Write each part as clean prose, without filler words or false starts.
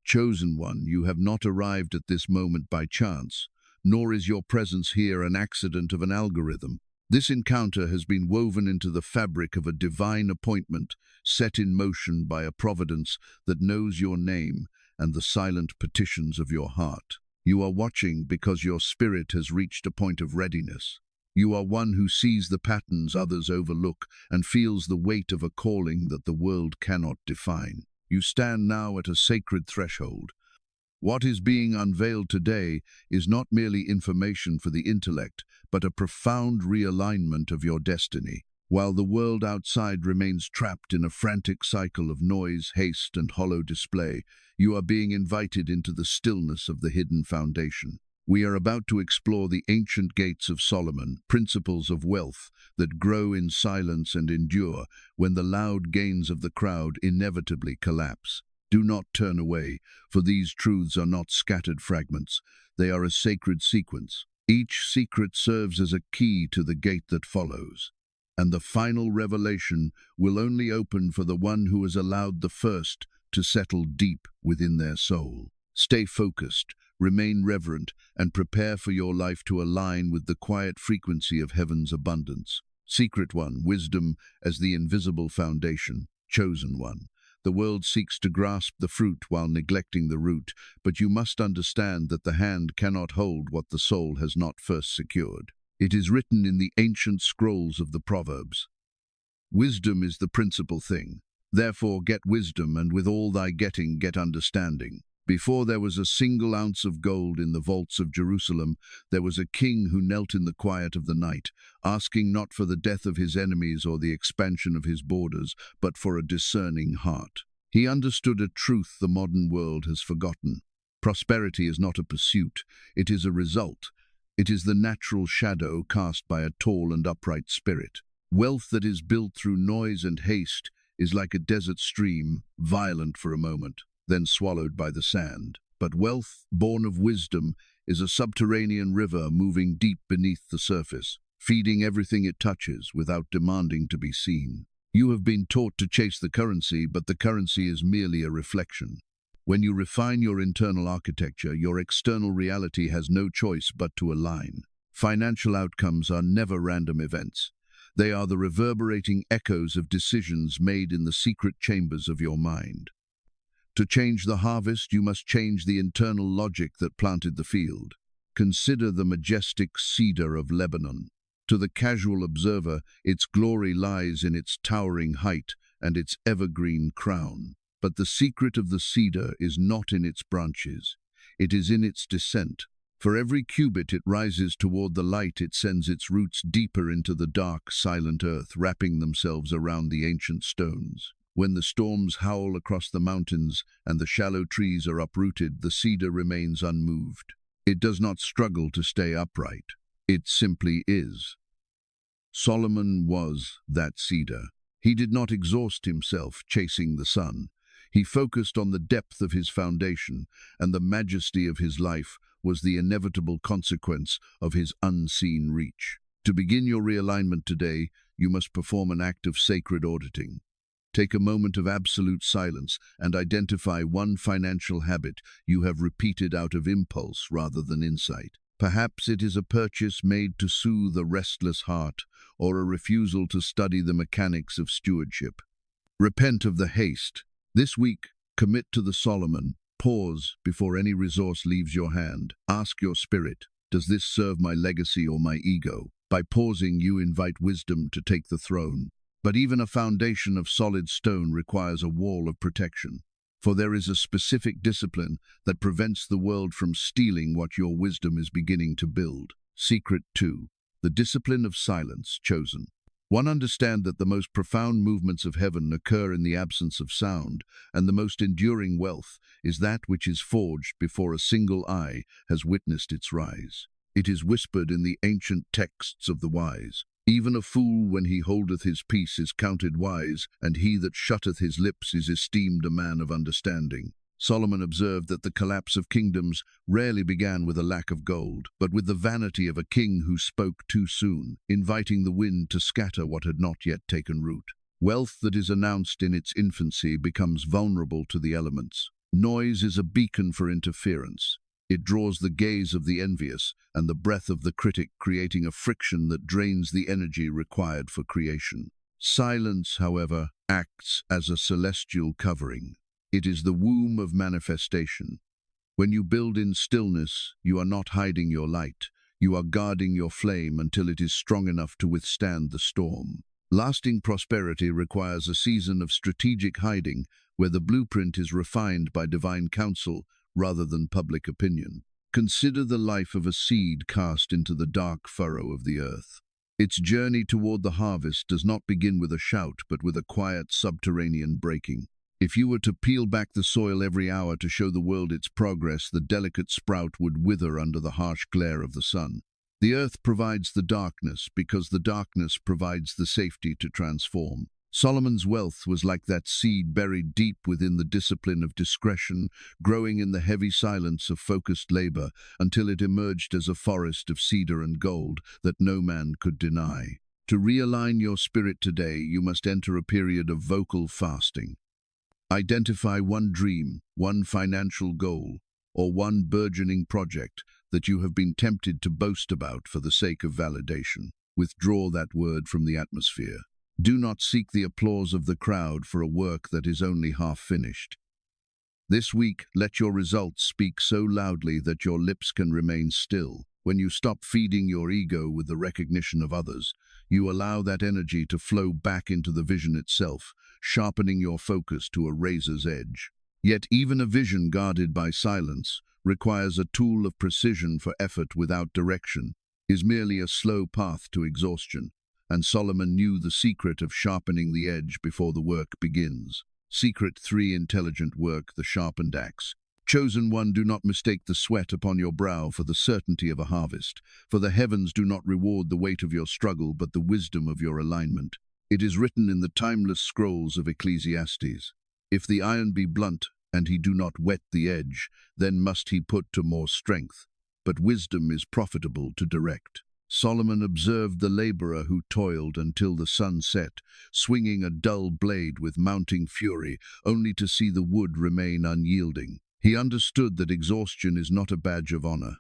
Chosen one, you have not arrived at this moment by chance, nor is your presence here an accident of an algorithm. This encounter has been woven into the fabric of a divine appointment, set in motion by a providence that knows your name and the silent petitions of your heart. You are watching because your spirit has reached a point of readiness. You are one who sees the patterns others overlook and feels the weight of a calling that the world cannot define. You stand now at a sacred threshold. What is being unveiled today is not merely information for the intellect, but a profound realignment of your destiny. While the world outside remains trapped in a frantic cycle of noise, haste, and hollow display, you are being invited into the stillness of the hidden foundation. We are about to explore the ancient gates of Solomon, principles of wealth that grow in silence and endure when the loud gains of the crowd inevitably collapse. Do not turn away, for these truths are not scattered fragments. They are a sacred sequence. Each secret serves as a key to the gate that follows, and the final revelation will only open for the one who has allowed the first to settle deep within their soul. Stay focused, remain reverent, and prepare for your life to align with the quiet frequency of heaven's abundance. Secret one, wisdom as the invisible foundation. Chosen one. The world seeks to grasp the fruit while neglecting the root, but you must understand that the hand cannot hold what the soul has not first secured. It is written in the ancient scrolls of the Proverbs. Wisdom is the principal thing. Therefore get wisdom, and with all thy getting get understanding. Before there was a single ounce of gold in the vaults of Jerusalem, there was a king who knelt in the quiet of the night, asking not for the death of his enemies or the expansion of his borders, but for a discerning heart. He understood a truth the modern world has forgotten. Prosperity is not a pursuit, it is a result. It is the natural shadow cast by a tall and upright spirit. Wealth that is built through noise and haste is like a desert stream, violent for a moment, then swallowed by the sand. But wealth, born of wisdom, is a subterranean river moving deep beneath the surface, feeding everything it touches without demanding to be seen. You have been taught to chase the currency, but the currency is merely a reflection. When you refine your internal architecture, your external reality has no choice but to align. Financial outcomes are never random events. They are the reverberating echoes of decisions made in the secret chambers of your mind. To change the harvest, you must change the internal logic that planted the field. Consider the majestic cedar of Lebanon. To the casual observer, its glory lies in its towering height and its evergreen crown. But the secret of the cedar is not in its branches. It is in its descent. For every cubit it rises toward the light, it sends its roots deeper into the dark, silent earth, wrapping themselves around the ancient stones. When the storms howl across the mountains and the shallow trees are uprooted, the cedar remains unmoved. It does not struggle to stay upright. It simply is. Solomon was that cedar. He did not exhaust himself chasing the sun. He focused on the depth of his foundation, and the majesty of his life was the inevitable consequence of his unseen reach. To begin your realignment today, you must perform an act of sacred auditing. Take a moment of absolute silence and identify one financial habit you have repeated out of impulse rather than insight. Perhaps it is a purchase made to soothe a restless heart, or a refusal to study the mechanics of stewardship. Repent of the haste. This week, commit to the Solomon. Pause before any resource leaves your hand. Ask your spirit, does this serve my legacy or my ego? By pausing, you invite wisdom to take the throne. But even a foundation of solid stone requires a wall of protection. For there is a specific discipline that prevents the world from stealing what your wisdom is beginning to build. Secret 2. The discipline of silence chosen. One, understand that the most profound movements of heaven occur in the absence of sound, and the most enduring wealth is that which is forged before a single eye has witnessed its rise. It is whispered in the ancient texts of the wise. Even a fool, when he holdeth his peace, is counted wise, and he that shutteth his lips is esteemed a man of understanding. Solomon observed that the collapse of kingdoms rarely began with a lack of gold, but with the vanity of a king who spoke too soon, inviting the wind to scatter what had not yet taken root. Wealth that is announced in its infancy becomes vulnerable to the elements. Noise is a beacon for interference. It draws the gaze of the envious and the breath of the critic, creating a friction that drains the energy required for creation. Silence, however, acts as a celestial covering. It is the womb of manifestation. When you build in stillness, you are not hiding your light. You are guarding your flame until it is strong enough to withstand the storm. Lasting prosperity requires a season of strategic hiding where the blueprint is refined by divine counsel rather than public opinion. Consider the life of a seed cast into the dark furrow of the earth. Its journey toward the harvest does not begin with a shout, but with a quiet subterranean breaking. If you were to peel back the soil every hour to show the world its progress, the delicate sprout would wither under the harsh glare of the sun. The earth provides the darkness because the darkness provides the safety to transform. Solomon's wealth was like that seed buried deep within the discipline of discretion, growing in the heavy silence of focused labor until it emerged as a forest of cedar and gold that no man could deny. To realign your spirit today, you must enter a period of vocal fasting. Identify one dream, one financial goal, or one burgeoning project that you have been tempted to boast about for the sake of validation. Withdraw that word from the atmosphere. Do not seek the applause of the crowd for a work that is only half finished. This week, let your results speak so loudly that your lips can remain still. When you stop feeding your ego with the recognition of others, you allow that energy to flow back into the vision itself, sharpening your focus to a razor's edge. Yet even a vision guarded by silence requires a tool of precision, for effort without direction is merely a slow path to exhaustion. And Solomon knew the secret of sharpening the edge before the work begins. Secret 3: Intelligent work, the sharpened axe. Chosen one, do not mistake the sweat upon your brow for the certainty of a harvest, for the heavens do not reward the weight of your struggle, but the wisdom of your alignment. It is written in the timeless scrolls of Ecclesiastes, "If the iron be blunt, and he do not whet the edge, then must he put to more strength. But wisdom is profitable to direct." Solomon observed the laborer who toiled until the sun set, swinging a dull blade with mounting fury, only to see the wood remain unyielding. He understood that exhaustion is not a badge of honor.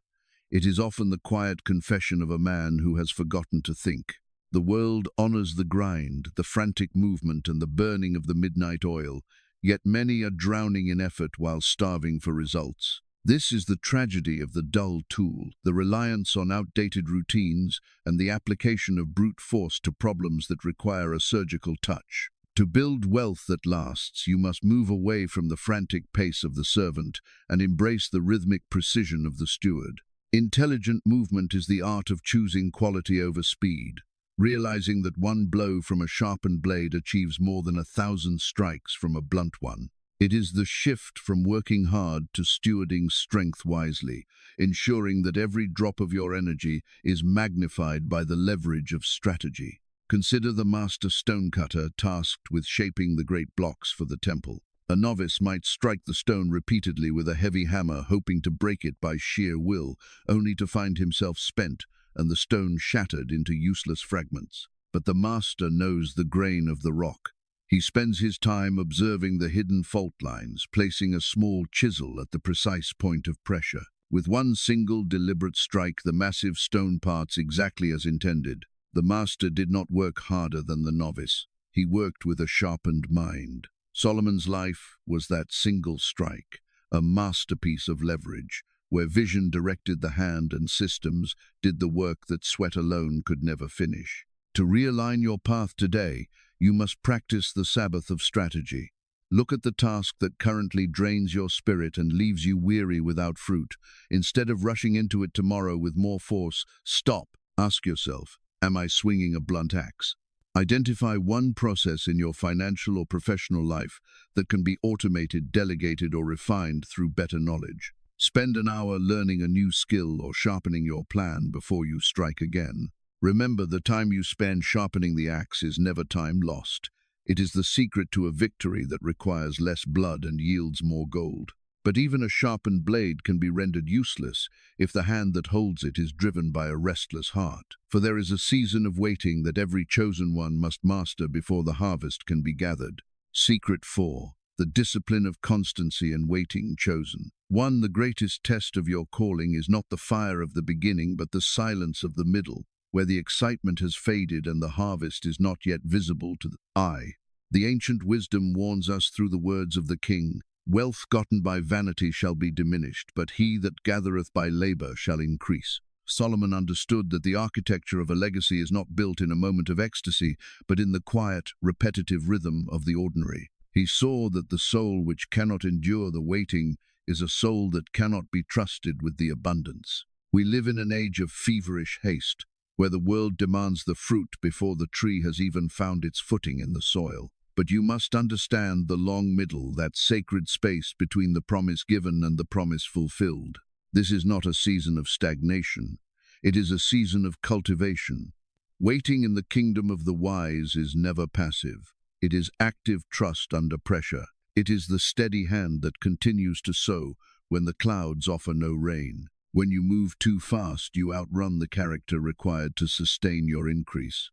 It is often the quiet confession of a man who has forgotten to think. The world honors the grind, the frantic movement, and the burning of the midnight oil, yet many are drowning in effort while starving for results. This is the tragedy of the dull tool, the reliance on outdated routines and the application of brute force to problems that require a surgical touch. To build wealth that lasts, you must move away from the frantic pace of the servant and embrace the rhythmic precision of the steward. Intelligent movement is the art of choosing quality over speed, realizing that one blow from a sharpened blade achieves more than 1,000 strikes from a blunt one. It is the shift from working hard to stewarding strength wisely, ensuring that every drop of your energy is magnified by the leverage of strategy. Consider the master stonecutter tasked with shaping the great blocks for the temple. A novice might strike the stone repeatedly with a heavy hammer, hoping to break it by sheer will, only to find himself spent and the stone shattered into useless fragments. But the master knows the grain of the rock. He spends his time observing the hidden fault lines, placing a small chisel at the precise point of pressure. With one single deliberate strike, the massive stone parts exactly as intended. The master did not work harder than the novice. He worked with a sharpened mind. Solomon's life was that single strike, a masterpiece of leverage, where vision directed the hand and systems did the work that sweat alone could never finish. To realign your path today, you must practice the Sabbath of strategy. Look at the task that currently drains your spirit and leaves you weary without fruit. Instead of rushing into it tomorrow with more force, stop. Ask yourself, am I swinging a blunt axe? Identify one process in your financial or professional life that can be automated, delegated, or refined through better knowledge. Spend an hour learning a new skill or sharpening your plan before you strike again. Remember, the time you spend sharpening the axe is never time lost. It is the secret to a victory that requires less blood and yields more gold. But even a sharpened blade can be rendered useless if the hand that holds it is driven by a restless heart. For there is a season of waiting that every chosen one must master before the harvest can be gathered. Secret 4: the discipline of constancy and waiting chosen. 1. The greatest test of your calling is not the fire of the beginning, but the silence of the middle, where the excitement has faded and the harvest is not yet visible to the eye. The ancient wisdom warns us through the words of the king, "Wealth gotten by vanity shall be diminished, but he that gathereth by labor shall increase." Solomon understood that the architecture of a legacy is not built in a moment of ecstasy, but in the quiet, repetitive rhythm of the ordinary. He saw that the soul which cannot endure the waiting is a soul that cannot be trusted with the abundance. We live in an age of feverish haste, where the world demands the fruit before the tree has even found its footing in the soil. But you must understand the long middle, that sacred space between the promise given and the promise fulfilled. This is not a season of stagnation. It is a season of cultivation. Waiting in the kingdom of the wise is never passive. It is active trust under pressure. It is the steady hand that continues to sow when the clouds offer no rain. When you move too fast, you outrun the character required to sustain your increase.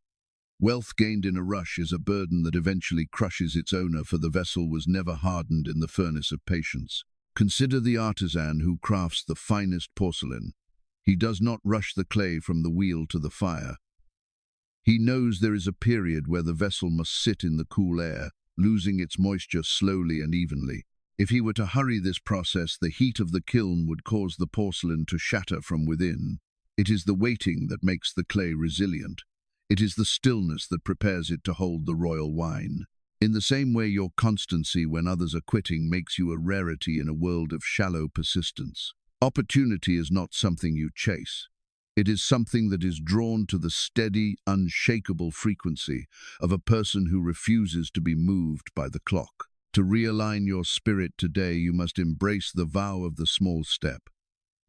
Wealth gained in a rush is a burden that eventually crushes its owner, for the vessel was never hardened in the furnace of patience. Consider the artisan who crafts the finest porcelain. He does not rush the clay from the wheel to the fire. He knows there is a period where the vessel must sit in the cool air, losing its moisture slowly and evenly. If he were to hurry this process, the heat of the kiln would cause the porcelain to shatter from within. It is the waiting that makes the clay resilient. It is the stillness that prepares it to hold the royal wine. In the same way, your constancy when others are quitting makes you a rarity in a world of shallow persistence. Opportunity is not something you chase. It is something that is drawn to the steady, unshakable frequency of a person who refuses to be moved by the clock. To realign your spirit today, you must embrace the vow of the small step.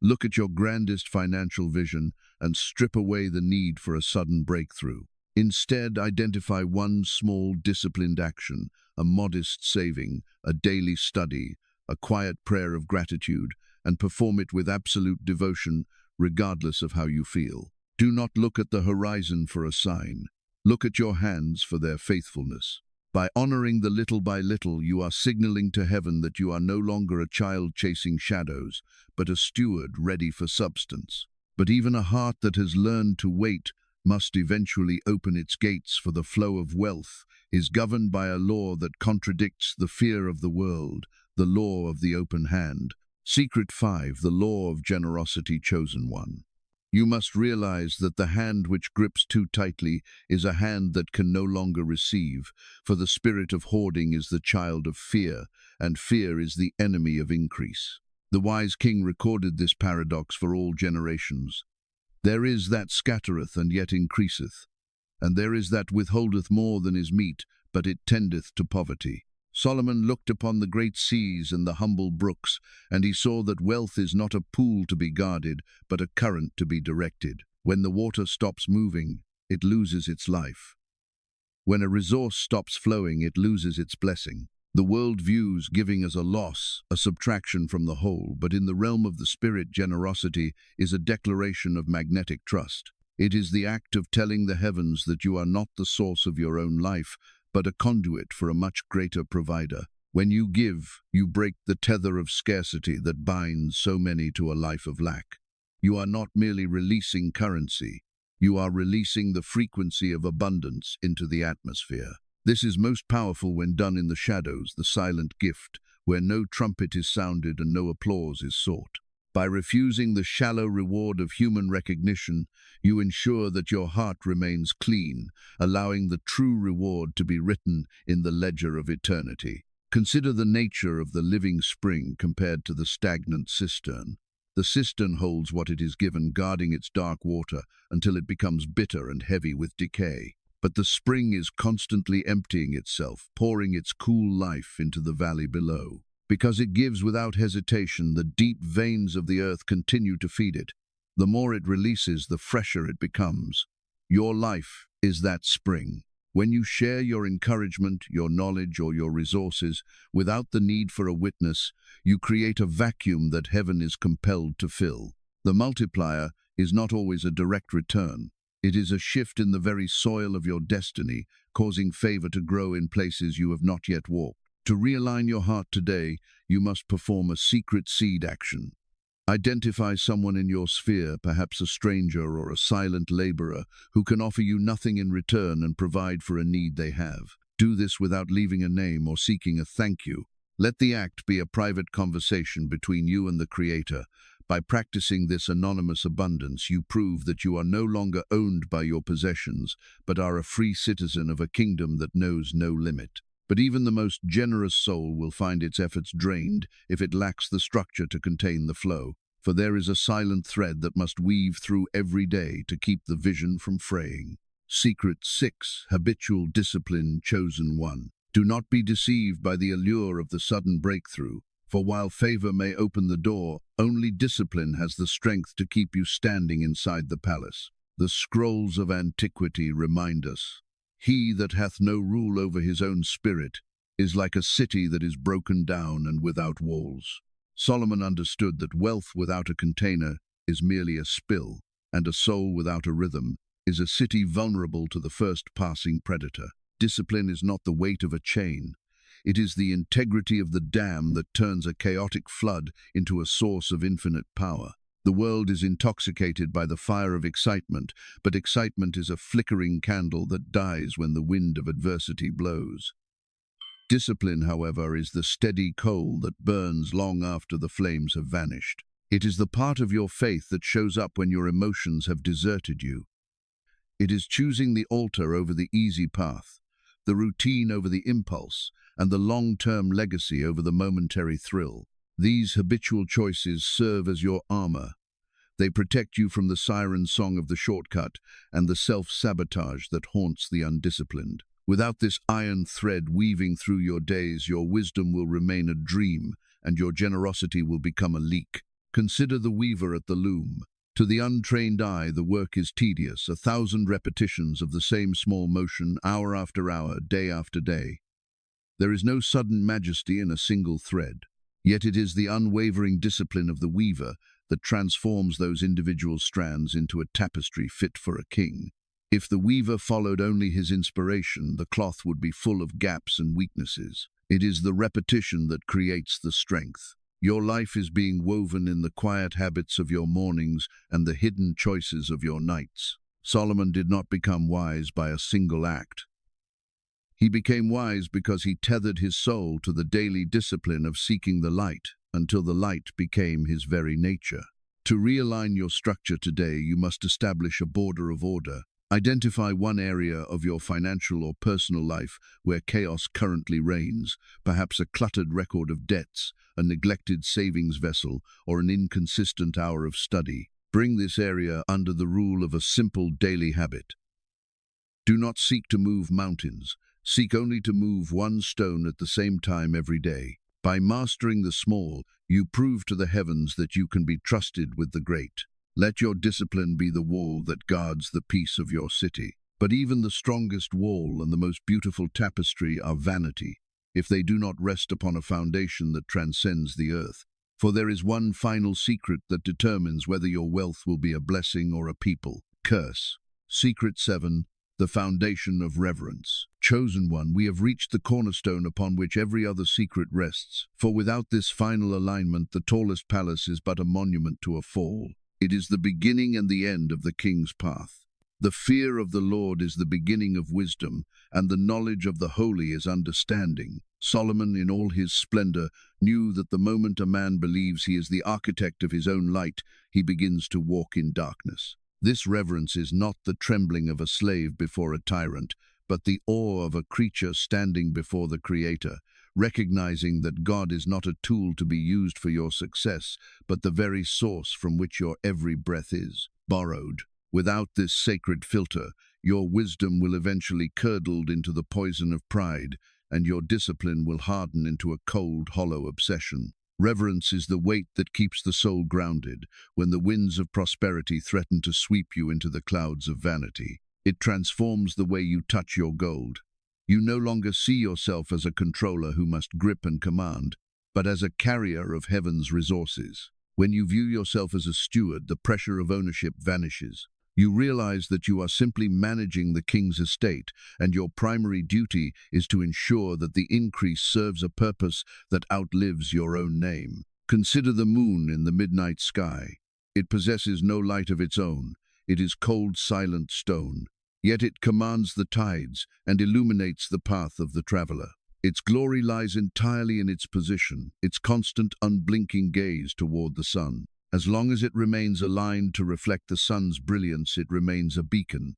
Look at your grandest financial vision and strip away the need for a sudden breakthrough. Instead, identify one small, disciplined action, a modest saving, a daily study, a quiet prayer of gratitude, and perform it with absolute devotion, regardless of how you feel. Do not look at the horizon for a sign. Look at your hands for their faithfulness. By honoring the little by little, you are signaling to heaven that you are no longer a child chasing shadows, but a steward ready for substance. But even a heart that has learned to wait must eventually open its gates, for the flow of wealth is governed by a law that contradicts the fear of the world, the law of the open hand. Secret 5, the law of generosity chosen one. You must realize that the hand which grips too tightly is a hand that can no longer receive, for the spirit of hoarding is the child of fear, and fear is the enemy of increase. The wise king recorded this paradox for all generations. There is that scattereth and yet increaseth, and there is that withholdeth more than is meet, but it tendeth to poverty. Solomon looked upon the great seas and the humble brooks, and he saw that wealth is not a pool to be guarded, but a current to be directed. When the water stops moving, it loses its life. When a resource stops flowing, it loses its blessing. The world views giving as a loss, a subtraction from the whole, but in the realm of the spirit, generosity is a declaration of magnetic trust. It is the act of telling the heavens that you are not the source of your own life, but a conduit for a much greater provider. When you give, you break the tether of scarcity that binds so many to a life of lack. You are not merely releasing currency, you are releasing the frequency of abundance into the atmosphere. This is most powerful when done in the shadows, the silent gift, where no trumpet is sounded and no applause is sought. By refusing the shallow reward of human recognition, you ensure that your heart remains clean, allowing the true reward to be written in the ledger of eternity. Consider the nature of the living spring compared to the stagnant cistern. The cistern holds what it is given, guarding its dark water until it becomes bitter and heavy with decay. But the spring is constantly emptying itself, pouring its cool life into the valley below. Because it gives without hesitation, the deep veins of the earth continue to feed it. The more it releases, the fresher it becomes. Your life is that spring. When you share your encouragement, your knowledge, or your resources without the need for a witness, you create a vacuum that heaven is compelled to fill. The multiplier is not always a direct return. It is a shift in the very soil of your destiny, causing favor to grow in places you have not yet walked. To realign your heart today, you must perform a secret seed action. Identify someone in your sphere, perhaps a stranger or a silent laborer, who can offer you nothing in return and provide for a need they have. Do this without leaving a name or seeking a thank you. Let the act be a private conversation between you and the Creator. By practicing this anonymous abundance, you prove that you are no longer owned by your possessions, but are a free citizen of a kingdom that knows no limit. But even the most generous soul will find its efforts drained if it lacks the structure to contain the flow, for there is a silent thread that must weave through every day to keep the vision from fraying. Secret 6. Habitual discipline, chosen one. Do not be deceived by the allure of the sudden breakthrough, for while favor may open the door, only discipline has the strength to keep you standing inside the palace. The scrolls of antiquity remind us, "He that hath no rule over his own spirit is like a city that is broken down and without walls." Solomon understood that wealth without a container is merely a spill, and a soul without a rhythm is a city vulnerable to the first passing predator. Discipline is not the weight of a chain. It is the integrity of the dam that turns a chaotic flood into a source of infinite power. The world is intoxicated by the fire of excitement, but excitement is a flickering candle that dies when the wind of adversity blows. Discipline, however, is the steady coal that burns long after the flames have vanished. It is the part of your faith that shows up when your emotions have deserted you. It is choosing the altar over the easy path, the routine over the impulse, and the long-term legacy over the momentary thrill. These habitual choices serve as your armor. They protect you from the siren song of the shortcut and the self-sabotage that haunts the undisciplined. Without this iron thread weaving through your days, your wisdom will remain a dream, and your generosity will become a leak. Consider the weaver at the loom. To the untrained eye, the work is tedious, 1,000 repetitions of the same small motion, hour after hour, day after day. There is no sudden majesty in a single thread. Yet it is the unwavering discipline of the weaver that transforms those individual strands into a tapestry fit for a king. If the weaver followed only his inspiration, the cloth would be full of gaps and weaknesses. It is the repetition that creates the strength. Your life is being woven in the quiet habits of your mornings and the hidden choices of your nights. Solomon did not become wise by a single act. He became wise because he tethered his soul to the daily discipline of seeking the light until the light became his very nature. To realign your structure today, you must establish a border of order. Identify one area of your financial or personal life where chaos currently reigns, perhaps a cluttered record of debts, a neglected savings vessel, or an inconsistent hour of study. Bring this area under the rule of a simple daily habit. Do not seek to move mountains. Seek only to move one stone at the same time every day. By mastering the small, you prove to the heavens that you can be trusted with the great. Let your discipline be the wall that guards the peace of your city. But even the strongest wall and the most beautiful tapestry are vanity, if they do not rest upon a foundation that transcends the earth. For there is one final secret that determines whether your wealth will be a blessing or a people curse. Secret 7. The foundation of reverence. Chosen one, we have reached the cornerstone upon which every other secret rests. For without this final alignment, the tallest palace is but a monument to a fall. It is the beginning and the end of the king's path. The fear of the Lord is the beginning of wisdom, and the knowledge of the holy is understanding. Solomon, in all his splendor, knew that the moment a man believes he is the architect of his own light, he begins to walk in darkness. This reverence is not the trembling of a slave before a tyrant, but the awe of a creature standing before the Creator, recognizing that God is not a tool to be used for your success, but the very source from which your every breath is borrowed. Without this sacred filter, your wisdom will eventually curdle into the poison of pride, and your discipline will harden into a cold, hollow obsession. Reverence is the weight that keeps the soul grounded when the winds of prosperity threaten to sweep you into the clouds of vanity. It transforms the way you touch your gold. You no longer see yourself as a controller who must grip and command, but as a carrier of heaven's resources. When you view yourself as a steward, the pressure of ownership vanishes. You realize that you are simply managing the king's estate, and your primary duty is to ensure that the increase serves a purpose that outlives your own name. Consider the moon in the midnight sky. It possesses no light of its own. It is cold, silent stone. Yet it commands the tides and illuminates the path of the traveler. Its glory lies entirely in its position, its constant, unblinking gaze toward the sun. As long as it remains aligned to reflect the sun's brilliance, it remains a beacon.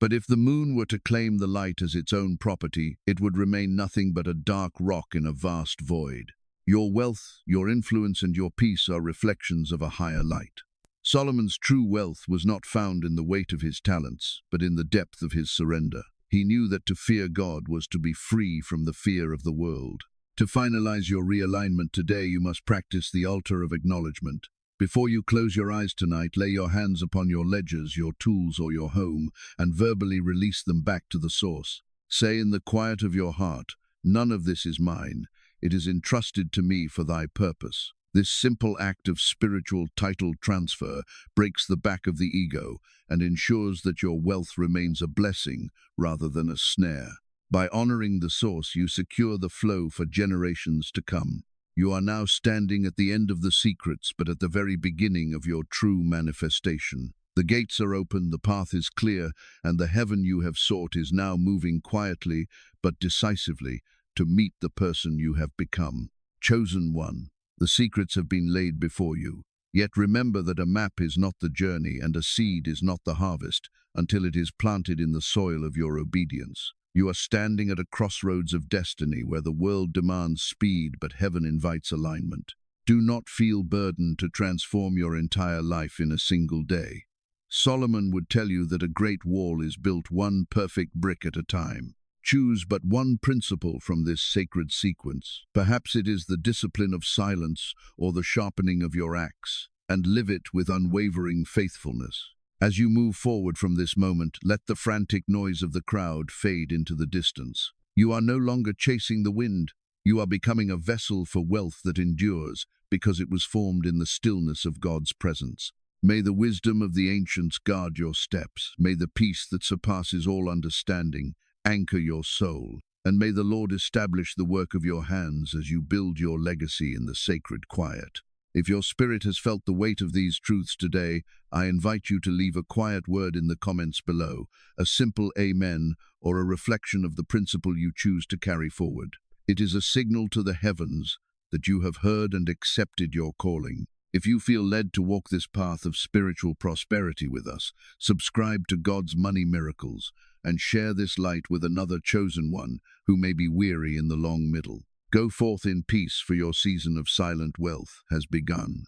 But if the moon were to claim the light as its own property, it would remain nothing but a dark rock in a vast void. Your wealth, your influence, and your peace are reflections of a higher light. Solomon's true wealth was not found in the weight of his talents, but in the depth of his surrender. He knew that to fear God was to be free from the fear of the world. To finalize your realignment today, you must practice the altar of acknowledgement. Before you close your eyes tonight, lay your hands upon your ledgers, your tools, or your home, and verbally release them back to the source. Say in the quiet of your heart, "None of this is mine. It is entrusted to me for thy purpose." This simple act of spiritual title transfer breaks the back of the ego and ensures that your wealth remains a blessing rather than a snare. By honoring the source, you secure the flow for generations to come. You are now standing at the end of the secrets, but at the very beginning of your true manifestation. The gates are open, the path is clear, and the heaven you have sought is now moving quietly but decisively to meet the person you have become. Chosen one, the secrets have been laid before you. Yet remember that a map is not the journey and a seed is not the harvest until it is planted in the soil of your obedience. You are standing at a crossroads of destiny where the world demands speed but heaven invites alignment. Do not feel burdened to transform your entire life in a single day. Solomon would tell you that a great wall is built one perfect brick at a time. Choose but one principle from this sacred sequence. Perhaps it is the discipline of silence or the sharpening of your axe, and live it with unwavering faithfulness. As you move forward from this moment, let the frantic noise of the crowd fade into the distance. You are no longer chasing the wind. You are becoming a vessel for wealth that endures because it was formed in the stillness of God's presence. May the wisdom of the ancients guard your steps. May the peace that surpasses all understanding anchor your soul. And may the Lord establish the work of your hands as you build your legacy in the sacred quiet. If your spirit has felt the weight of these truths today, I invite you to leave a quiet word in the comments below, a simple amen or a reflection of the principle you choose to carry forward. It is a signal to the heavens that you have heard and accepted your calling. If you feel led to walk this path of spiritual prosperity with us, subscribe to God's Money Miracles and share this light with another chosen one who may be weary in the long middle. Go forth in peace, for your season of silent wealth has begun.